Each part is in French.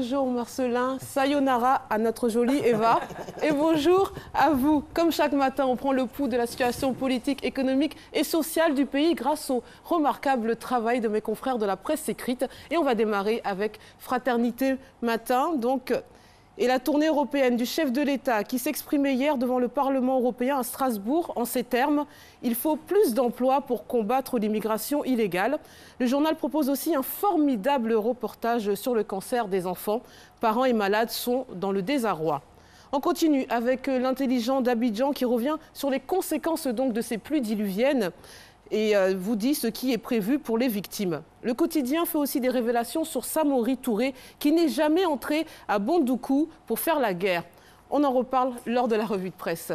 bonjour Marcelin, sayonara à notre jolie Eva et bonjour à vous. Comme chaque matin, on prend le pouls de la situation politique, économique et sociale du pays grâce au remarquable travail de mes confrères de la presse écrite. Et on va démarrer avec Fraternité Matin. Et la tournée européenne du chef de l'État qui s'exprimait hier devant le Parlement européen à Strasbourg en ces termes « Il faut plus d'emplois pour combattre l'immigration illégale ». Le journal propose aussi un formidable reportage sur le cancer des enfants. Parents et malades sont dans le désarroi. On continue avec l'intelligent d'Abidjan qui revient sur les conséquences donc de ces pluies diluviennes et vous dit ce qui est prévu pour les victimes. Le quotidien fait aussi des révélations sur Samori Touré, qui n'est jamais entré à Bondoukou pour faire la guerre. On en reparle lors de la revue de presse.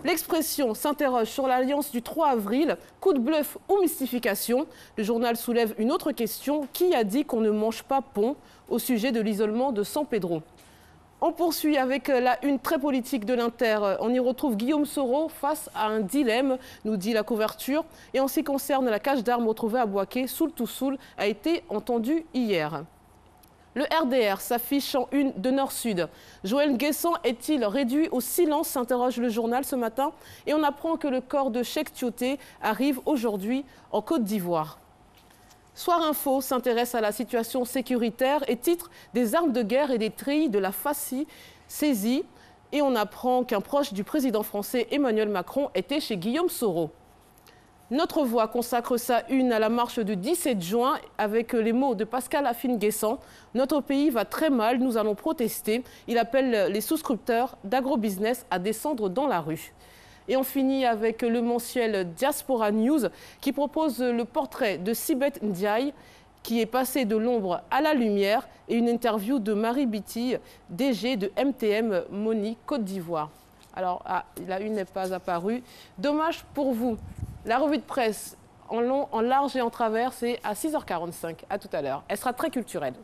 L'Expression s'interroge sur l'alliance du 3 avril, coup de bluff ou mystification. Le journal soulève une autre question, qui a dit qu'on ne mange pas pont au sujet de l'isolement de San Pedro? On poursuit avec la une très politique de l'Inter. On y retrouve Guillaume Soro face à un dilemme, nous dit la couverture. Et en ce qui concerne la cache d'armes retrouvée à Bouaké, Soul to Soul a été entendu hier. Le RDR s'affiche en une de Nord-Sud. Joël Guessant est-il réduit au silence, s'interroge le journal ce matin. Et on apprend que le corps de Cheikh Tioté arrive aujourd'hui en Côte d'Ivoire. Soir Info s'intéresse à la situation sécuritaire et titre « Des armes de guerre et des treillis de la FACI saisies ». Et on apprend qu'un proche du président français Emmanuel Macron était chez Guillaume Soro. Notre Voix consacre sa une à la marche du 17 juin avec les mots de Pascal Affine-Guessant. « Notre pays va très mal, nous allons protester ». Il appelle les souscripteurs d'Agrobusiness à descendre dans la rue. Et on finit avec le mensuel Diaspora News qui propose le portrait de Sibeth Ndiaye qui est passé de l'ombre à la lumière et une interview de Marie Biti, DG de MTM Moni Côte d'Ivoire. Alors, la une n'est pas apparue. Dommage pour vous. La revue de presse en long, en large et en travers, c'est à 6h45. À tout à l'heure. Elle sera très culturelle.